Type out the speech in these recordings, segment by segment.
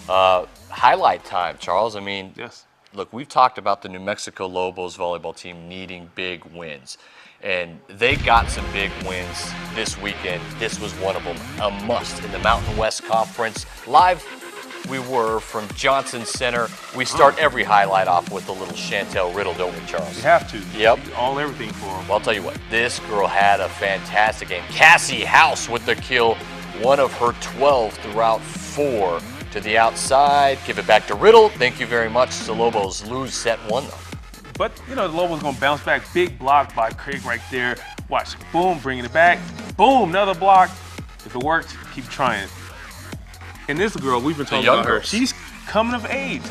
Highlight time, Charles. I mean, Yes. look, we've talked about the New Mexico Lobos volleyball team needing big wins. And they got some big wins this weekend. This was one of them, a must in the Mountain West Conference. Live we were from Johnson Center. We start every highlight off with a little Chantel Riddle, don't we, Charles? You have to. Yep. Everything for them. Well, I'll tell you what, this girl had a fantastic game. Cassie House with the kill, one of her 12 throughout 4 to the outside. Give it back to Riddle. Thank you very much. The Lobos lose set 1, though. But, the Lobos going to bounce back. Big block by Craig right there. Watch. Boom, bringing it back. Boom, another block. If it works, keep trying. And this girl, we've been talking about her. She's coming of age.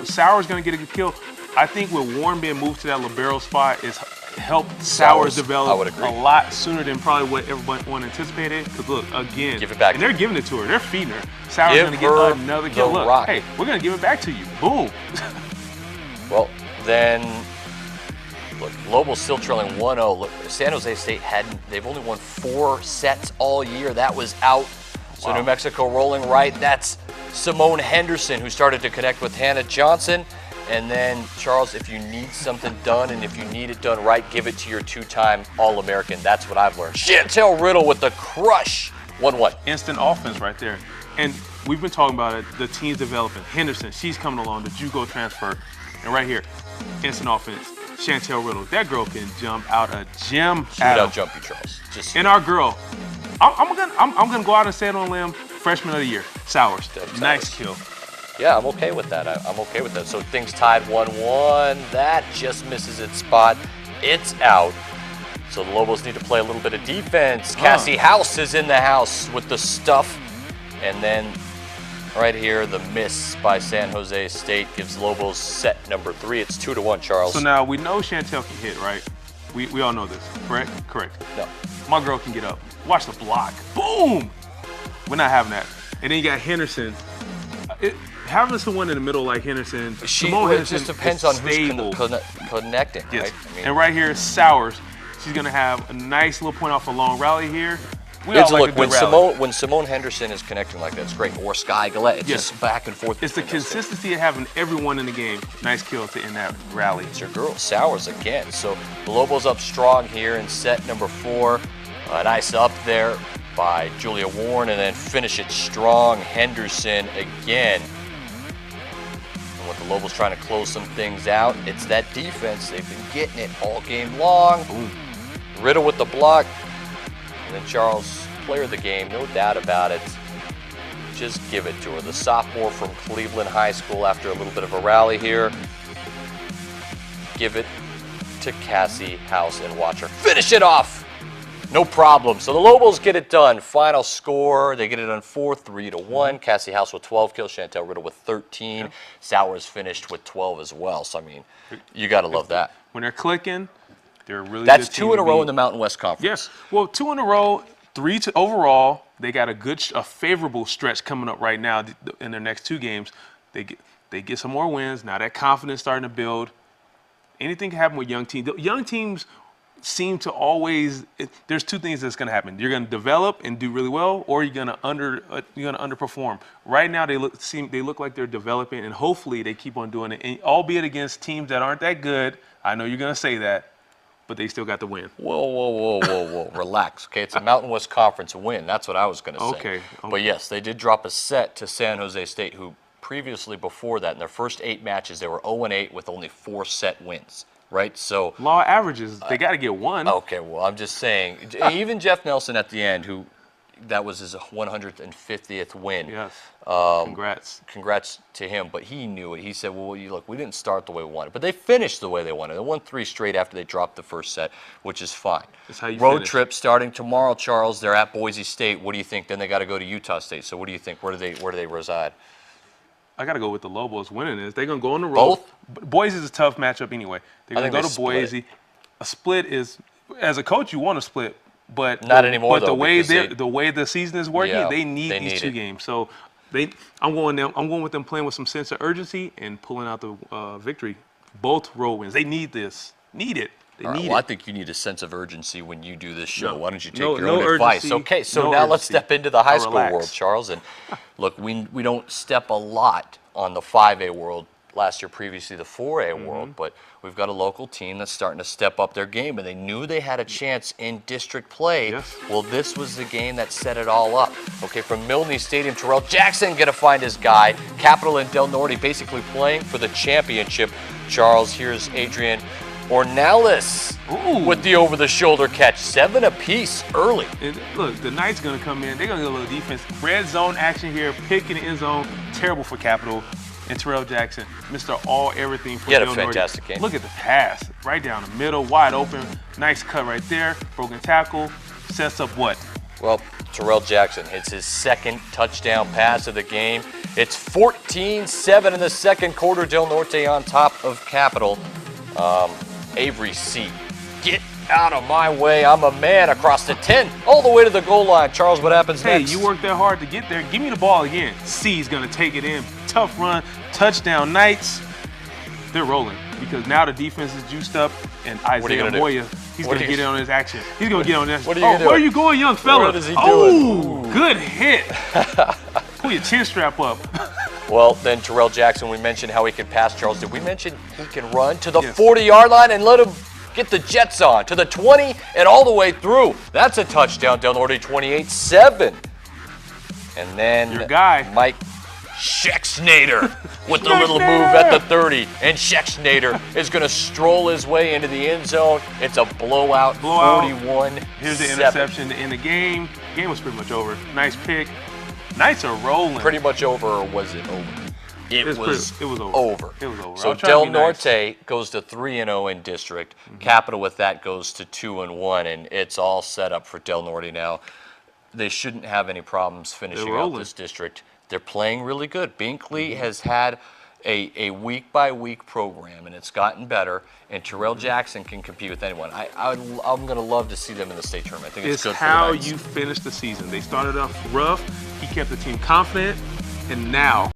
Sauer's going to get a good kill. I think with Warren being moved to that libero spot is helped Sauers develop a lot sooner than probably what everyone anticipated. Because look, again, give it back. And they're giving it to her. They're feeding her. Sauer's going to get another kill. Look, hey, we're going to give it back to you. Boom. Well, then, look, Lobos still trailing 1-0. Look, San Jose State they've only won 4 sets all year. That was out. So New Mexico rolling right. That's Simone Henderson, who started to connect with Hannah Johnson. And then, Charles, if you need something done and if you need it done right, give it to your 2-time All-American. That's what I've learned. Chantel Riddle with the crush. 1-1. Instant offense right there. And we've been talking about it. The team's developing. Henderson, she's coming along. The JUCO transfer. And right here, instant offense. Chantel Riddle. That girl can jump out a gym. She would out-jump you, Charles. And our girl, I'm gonna go out and say it on a limb. Freshman of the year, Sauers. Nice kill. Yeah, I'm okay with that. I'm okay with that. So things tied 1-1. That just misses its spot. It's out. So the Lobos need to play a little bit of defense. Cassie House is in the house with the stuff. And then right here, the miss by San Jose State gives Lobos set number 3. It's 2-1, Charles. So now we know Chantel can hit, right? We all know this, correct? Correct. No. My girl can get up. Watch the block. Boom! We're not having that. And then you got Henderson. Having someone in the middle like Henderson, it just depends on who's connecting, yes. Right? And right here, Sauers. She's going to have a nice little point off a long rally here. When Simone Henderson is connecting like that, it's great. Or Sky Gillette, it's just back and forth. It's the consistency of having everyone in the game. Nice kill to end that rally. It's your girl, Sauers again. So the Lobos up strong here in set number 4. A nice up there by Julia Warren, and then finish it strong. Henderson again. And with the Lobos trying to close some things out, it's that defense. They've been getting it all game long. Boom. Riddle with the block. And then Charles, player of the game, no doubt about it. Just give it to her. The sophomore from Cleveland High School after a little bit of a rally here. Give it to Cassie House and watch her finish it off. No problem. So the Lobos get it done. Final score, they get it done 4-3-1. Cassie House with 12 kills, Chantel Riddle with 13. Yeah. Sauers finished with 12 as well. So, I mean, you got to love that. When they're clicking, they're really That's 2 in a row in the Mountain West Conference. Yes. Well, 2 in a row, 3 overall. They got a favorable stretch coming up right now in their next 2 games. They get some more wins. Now that confidence starting to build. Anything can happen with young teams. Young teams seem to always. There's 2 things that's going to happen. You're going to develop and do really well, or you're going to underperform. Right now, they look like they're developing, and hopefully they keep on doing it. And albeit against teams that aren't that good. I know you're going to say that, but they still got the win. Whoa. Relax. Okay, it's a Mountain West Conference win. That's what I was going to say. Okay. But yes, they did drop a set to San Jose State, who previously before that, in their first 8 matches, they were 0-8 with only 4 set wins. Right, so law of averages, they got to get 1. Okay, well, I'm just saying, even Jeff Nelson at the end, who that was his 150th win. Yes. Congrats to him. But he knew it. He said, "Well, look, we didn't start the way we wanted, but they finished the way they wanted. They won 3 straight after they dropped the first set, which is fine." That's how you Road finish. trip starting tomorrow, Charles. They're at Boise State. What do you think? Then they got to go to Utah State. So what do you think? Where do they reside? I got to go with the Lobos winning this. They're going to go on the road. Both? Boise is a tough matchup anyway. They're going to go to Boise. A split is, as a coach, you want to split. But not anymore, but though. The way the season is working, they need these 2 games. So I'm going with them playing with some sense of urgency and pulling out the victory. Both road wins. They need this. Need it. All right, need well, I it. think you need a sense of urgency when you do this show. No. Why don't you take No- your no own advice? urgency, Okay, so no now let's urgency. step into the high I'll school relax. world, Charles. And look, we don't step a lot on the 5A world. Last year, previously the 4A world, but we've got a local team that's starting to step up their game, and they knew they had a chance in district play. Yes. Well, this was the game that set it all up. Okay, from Milne Stadium, Terrell Jackson gonna find his guy. Capital and Del Norte basically playing for the championship. Charles, here's Adrian Ornelas with the over-the-shoulder catch. 7 apiece early. And look, the Knights going to come in. They're going to get a little defense. Red zone action here. Pick in the end zone. Terrible for Capital. And Terrell Jackson, Mr. All-Everything for He had a Del Norte. fantastic game. Look at the pass. Right down the middle. Wide open. Nice cut right there. Broken tackle. Sets up what? Well, Terrell Jackson hits his second touchdown pass of the game. It's 14-7 in the second quarter. Del Norte on top of Capital. Avery C. Get out of my way. I'm a man across the 10, all the way to the goal line. Charles, what happens Hey, next? you worked that hard to get there. Give me the ball again. C's going to take it in. Tough run. Touchdown Knights. They're rolling because now the defense is juiced up, and are you Isaiah gonna do? Moya, he's What going are to you- get in on his action. He's going to get on this. What are you Oh, doing? where are you going, young fella? What is he Oh, doing? good hit. Pull your chin strap up. Well, then Terrell Jackson, we mentioned how he can pass. Charles, did we mention he can run to the Yes. 40-yard line and let him get the Jets on to the 20 and all the way through? That's a touchdown. Del Norte 28-7. And then Your guy. Mike Schexnader with the little move at the 30. And Schexnader is going to stroll his way into the end zone. It's a blowout, 41-7. Here's the interception to end the game. Game was pretty much over. Nice pick. Knights are rolling. Pretty much over, or was it over? It was over. over. It was over. So I was trying to Del be nice. Norte goes to 3-0 in district. Capital with that goes to 2-1, and it's all set up for Del Norte now. They shouldn't have any problems finishing out rolling. this district. They're playing really good. Binkley has had a week-by-week program, and it's gotten better, and Terrell Jackson can compete with anyone. I'm going to love to see them in the state tournament. I think it's It's good how for the Knights. you finish the season. They started off rough. He kept the team confident, and now